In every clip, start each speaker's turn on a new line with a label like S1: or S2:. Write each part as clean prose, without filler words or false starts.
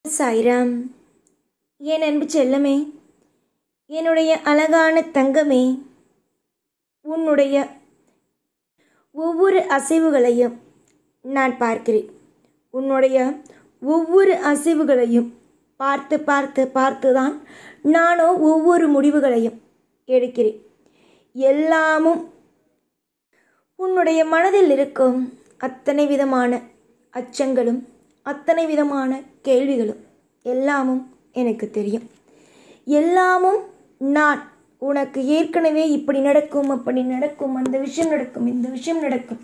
S1: சாய்ராம். என் அன்பு செல்லமே, என்னுடைய அழகான தங்கமே, உன்னுடைய ஒவ்வொரு அசைவுகளையும் நான் பார்க்கிறேன். உன்னுடைய ஒவ்வொரு அசைவுகளையும் பார்த்து பார்த்து பார்த்துதான் நானும் ஒவ்வொரு முடிவுகளையும் எடுக்கிறேன். எல்லாமும் உன்னுடைய மனதில் இருக்கும் அத்தனை விதமான அச்சங்களும் அத்தனை விதமான கேள்விகளும் எல்லாமும் எனக்கு தெரியும். எல்லாமும் நான் உனக்கு ஏற்கனவே இப்படி நடக்கும், அப்படி நடக்கும், அந்த விஷயம் நடக்கும், இந்த விஷயம் நடக்கும்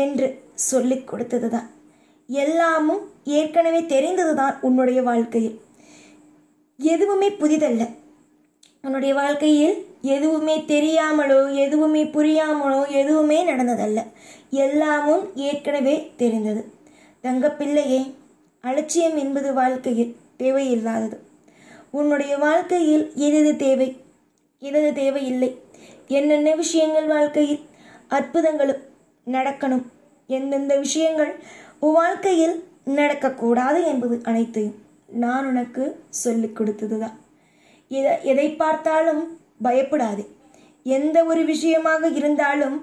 S1: என்று சொல்லிக் கொடுத்தது தான். எல்லாமும் ஏற்கனவே தெரிந்தது தான். உன்னுடைய வாழ்க்கையில் எதுவுமே புதிதல்ல. உன்னுடைய வாழ்க்கையில் எதுவுமே தெரியாமலோ எதுவுமே புரியாமலோ எதுவுமே நடந்ததல்ல. எல்லாமும் ஏற்கனவே தெரிந்தது. தங்கப்பிள்ளையே, அலட்சியம் என்பது வாழ்க்கையில் தேவையில்லாதது. உன்னுடைய வாழ்க்கையில் எது தேவை, எது தேவையில்லை, என்னென்ன விஷயங்கள் வாழ்க்கையில் அற்புதங்களும் நடக்கணும், எந்தெந்த விஷயங்கள் உன் வாழ்க்கையில் நடக்கக்கூடாது என்பது அனைத்தையும் நான் உனக்கு சொல்லிக் கொடுத்தது தான். எதை பார்த்தாலும் பயப்படாதே. எந்த ஒரு விஷயமாக இருந்தாலும்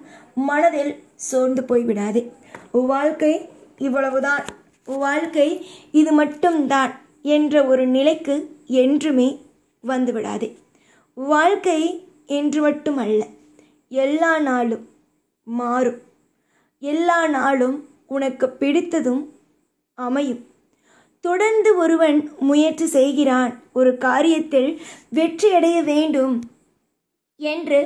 S1: மனதில் சோர்ந்து போய்விடாதே. உன் வாழ்க்கை இவ்வளவுதான், உன் வாழ்க்கை இது மட்டும்தான் என்ற ஒரு நிலைக்கு என்றுமே வந்துவிடாதே. வாழ்க்கை என்று மட்டுமல்ல, எல்லா நாளும் மாறும். எல்லா நாளும் உனக்கு பிடித்ததும் அமையும். தொடர்ந்து ஒருவன் முயற்சி செய்கிறான், ஒரு காரியத்தில் வெற்றியடைய வேண்டும் என்று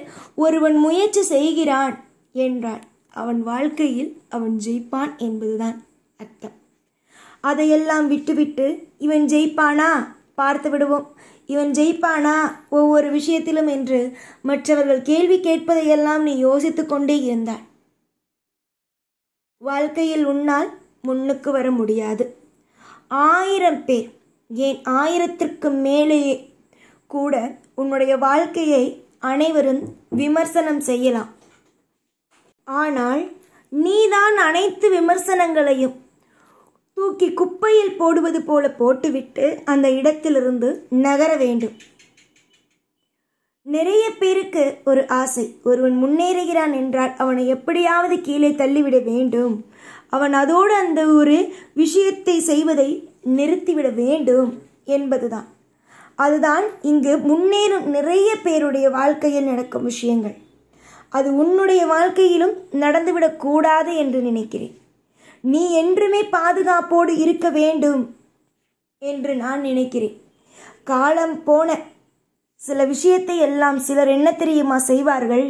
S1: ஒருவன் முயற்சி செய்கிறான் என்றால் அவன் வாழ்க்கையில் அவன் ஜெயிப்பான் என்பதுதான் அர்த்தம். அதையெல்லாம் விட்டுவிட்டு இவன் ஜெயிப்பானா, பார்த்து விடுவோம், இவன் ஜெயிப்பானா ஒவ்வொரு விஷயத்திலும் என்று மற்றவர்கள் கேள்வி கேட்பதையெல்லாம் நீ யோசித்து கொண்டே இருந்தாய். வாழ்க்கையில் உன்னால் முன்னுக்கு வர முடியாது. 1000 பேர், ஏன் 1000ற்கு மேலேயே கூட உன்னுடைய வாழ்க்கையை அனைவரும் விமர்சனம் செய்யலாம். ஆனால் நீதான் அனைத்து விமர்சனங்களையும் தூக்கி குப்பையில் போடுவது போல போட்டுவிட்டு அந்த இடத்திலிருந்து நகர வேண்டும். நிறைய பேருக்கு ஒரு ஆசை, ஒருவன் முன்னேறுகிறான் என்றால் அவனை எப்படியாவது கீழே தள்ளிவிட வேண்டும், அவன் அதோடு அந்த ஒரு விஷயத்தை செய்வதை நிறுத்திவிட வேண்டும் என்பதுதான். அதுதான் இங்கு முன்னேறும் நிறைய பேருடைய வாழ்க்கையில் நடக்கும் விஷயங்கள். அது உன்னுடைய வாழ்க்கையிலும் நடந்துவிடக்கூடாது என்று நினைக்கிறேன். நீ என்றுமே பாதுகாப்போடு இருக்க வேண்டும் என்று நான் நினைக்கிறேன். காலம் போன சில விஷயத்தை எல்லாம் சிலர் என்ன தெரியுமா செய்வார்கள்,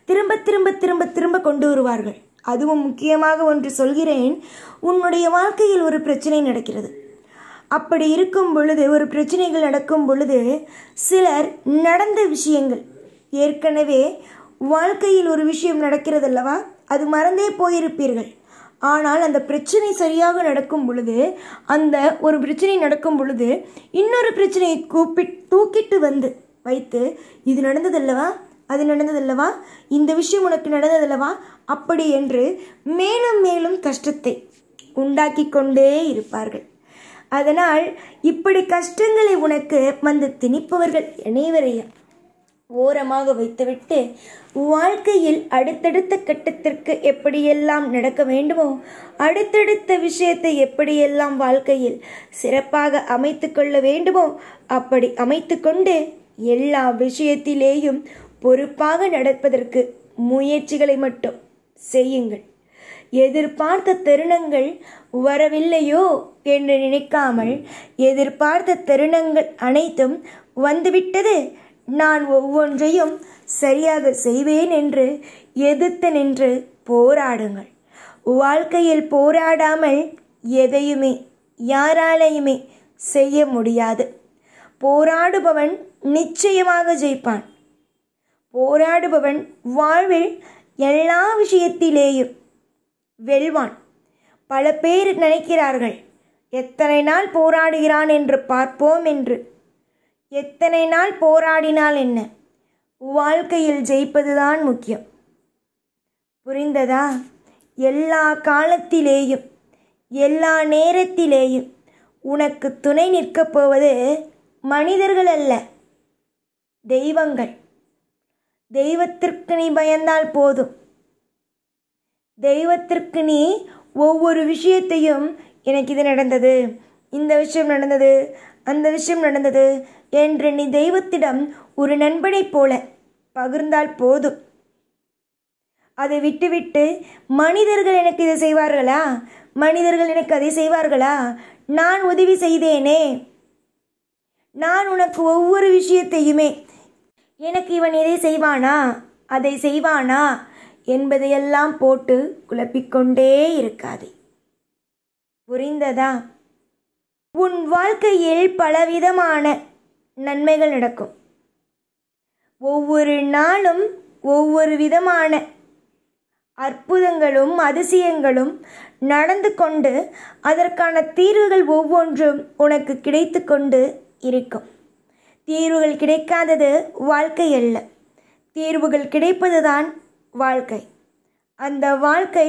S1: திரும்ப திரும்ப திரும்ப திரும்ப கொண்டு வருவார்கள். அதுவும் முக்கியமாக ஒன்று சொல்கிறேன், உன்னுடைய வாழ்க்கையில் ஒரு பிரச்சனை நடக்கிறது. அப்படி இருக்கும் பொழுது, ஒரு பிரச்சனைகள் நடக்கும் பொழுது சிலர் நடந்த விஷயங்கள், ஏற்கனவே வாழ்க்கையில் ஒரு விஷயம் நடக்கிறது அல்லவா, அது மறந்தே போயிருப்பீர்கள். ஆனால் அந்த பிரச்சனை சரியாக நடக்கும் பொழுது, அந்த ஒரு பிரச்சனை நடக்கும் பொழுது இன்னொரு பிரச்சனையை தூக்கிட்டு வந்து வைத்து, இது நடந்ததல்லவா, அது நடந்ததல்லவா, இந்த விஷயம் உனக்கு நடந்ததல்லவா, அப்படி என்று மேலும் மேலும் கஷ்டத்தை உண்டாக்கி கொண்டே இருப்பார்கள். அதனால் இப்படி கஷ்டங்களை உனக்கு வந்து திணிப்பவர்கள் அனைவரையும் ஓரமாக வைத்துவிட்டு வாழ்க்கையில் அடுத்தடுத்த கட்டத்திற்கு எப்படியெல்லாம் நடக்க வேண்டுமோ, அடுத்தடுத்த விஷயத்தை எப்படியெல்லாம் வாழ்க்கையில் சிறப்பாக அமைத்து கொள்ள வேண்டுமோ அப்படி அமைத்து கொண்டு எல்லா விஷயத்திலேயும் பொறுப்பாக நடப்பதற்கு முயற்சிகளை மட்டும் செய்யுங்கள். எதிர்பார்த்த தருணங்கள் வரவில்லையோ என்று நினைக்காமல், எதிர்பார்த்த தருணங்கள் அனைத்தும் வந்துவிட்டது, நான் ஒவ்வொன்றையும் சரியாக செய்வேன் என்று எதிர்த்து நின்று போராடுங்கள். வாழ்க்கையில் போராடாமல் எதையுமே யாராலையுமே செய்ய முடியாது. போராடுபவன் நிச்சயமாக ஜெயிப்பான். போராடுபவன் வாழ்வில் எல்லா விஷயத்திலேயும் வெல்வான். பல பேர் நினைக்கிறார்கள், எத்தனை நாள் போராடுகிறான் என்று பார்ப்போம் என்று. எத்தனை நாள் போராடினால் என்ன, வாழ்க்கையில் ஜெயிப்பதுதான் முக்கியம். புரிந்ததா? எல்லா காலத்திலேயும் எல்லா நேரத்திலேயும் உனக்கு துணை நிற்கப் போவது மனிதர்கள் அல்ல, தெய்வங்கள். தெய்வத்திற்கு நீ பயந்தால் போதும். தெய்வத்திற்கு நீ ஒவ்வொரு விஷயத்தையும், எனக்கு இது நடந்தது, இந்த விஷயம் நடந்தது, அந்த விஷயம் நடந்தது என்று நீ தெய்வத்திடம் ஒரு நண்பனைப் போல பகிர்ந்தால் போதும். அதை விட்டுவிட்டு மனிதர்கள் எனக்கு இதை செய்வார்களா, மனிதர்கள் எனக்கு அதை செய்வார்களா, நான் உதவி செய்தேனே, நான் உனக்கு ஒவ்வொரு விஷயத்தையுமே, எனக்கு இவன் எதை செய்வானா அதை செய்வானா என்பதையெல்லாம் போட்டு குழப்பிக்கொண்டே இருக்காதே. புரிந்ததா? உன் வாழ்க்கையில் பலவிதமான நன்மைகள் நடக்கும். ஒவ்வொரு நாளும் ஒவ்வொரு விதமான அற்புதங்களும் அதிசயங்களும் நடந்து கொண்டு அதற்கான தீர்வுகள் ஒவ்வொன்றும் உனக்கு கிடைத்து கொண்டு இருக்கும். தீர்வுகள் கிடைக்காதது வாழ்க்கை அல்ல, தீர்வுகள் கிடைப்பதுதான் வாழ்க்கை. அந்த வாழ்க்கை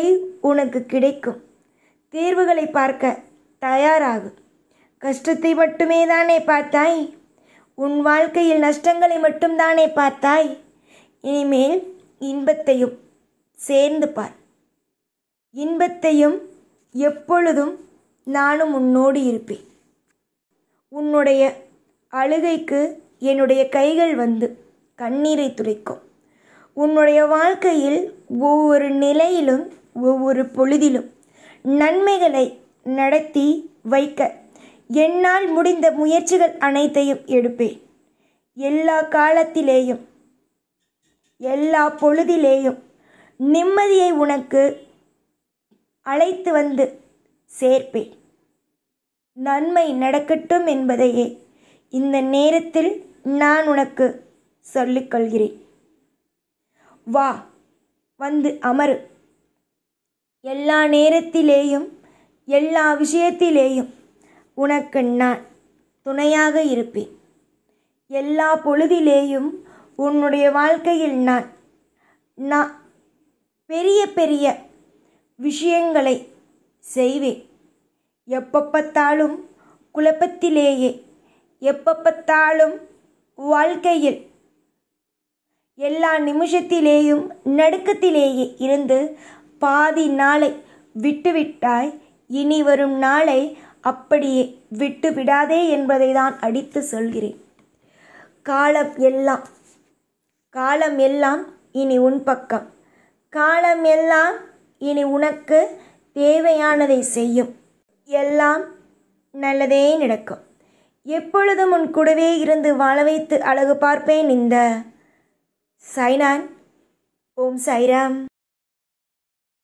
S1: உனக்கு கிடைக்கும். தீர்வுகளை பார்க்க தயாராகும். கஷ்டத்தை மட்டுமே தானே பார்த்தாய், உன் வாழ்க்கையில் நஷ்டங்களை மட்டும்தானே பார்த்தாய். இனிமேல் இன்பத்தையும் சேர்ந்து பார். இன்பத்தையும் எப்பொழுதும் நானும் உன்னோடு இருப்பேன். உன்னுடைய அழுகைக்கு என்னுடைய கைகள் வந்து கண்ணீரை துடைக்கும். உன்னுடைய வாழ்க்கையில் ஒவ்வொரு நிலையிலும் ஒவ்வொரு பொழுதிலும் நன்மைகளை நடத்தி வைக்க என்னால் முடிந்த முயற்சிகள் அனைத்தையும் எடுப்பேன். எல்லா காலத்திலேயும் எல்லா பொழுதிலேயும் நிம்மதியை உனக்கு அழைத்து வந்து சேர்ப்பேன். நன்மை நடக்கட்டும் என்பதையே இந்த நேரத்தில் நான் உனக்கு சொல்லிக்கொள்கிறேன். வா, வந்து அமரு. எல்லா நேரத்திலேயும் எல்லா விஷயத்திலேயும் உனக்கு நான் துணையாக இருப்பேன். எல்லா பொழுதிலேயும் உன்னுடைய வாழ்க்கையில் நான் பெரிய பெரிய விஷயங்களை செய்வேன். எப்போ பார்த்தாலும் குழப்பத்திலேயே, எப்போ பார்த்தாலும் வாழ்க்கையில் எல்லா நிமிஷத்திலேயும் நடுக்கத்திலேயே இருந்து பாதி நாளை விட்டுவிட்டாய். இனி வரும் நாளை அப்படியே விட்டு விடாதே என்பதை தான் அடித்து சொல்கிறேன். காலம் எல்லாம் இனி உன் பக்கம். காலம் எல்லாம் இனி உனக்கு தேவையானதை செய்யும். எல்லாம் நல்லதே நடக்கும். எப்பொழுதும் உன் கூடவே இருந்து வாழ வைத்து அழகு பார்ப்பேன். இந்த சாய்நான். ஓம் சாய்ராம்.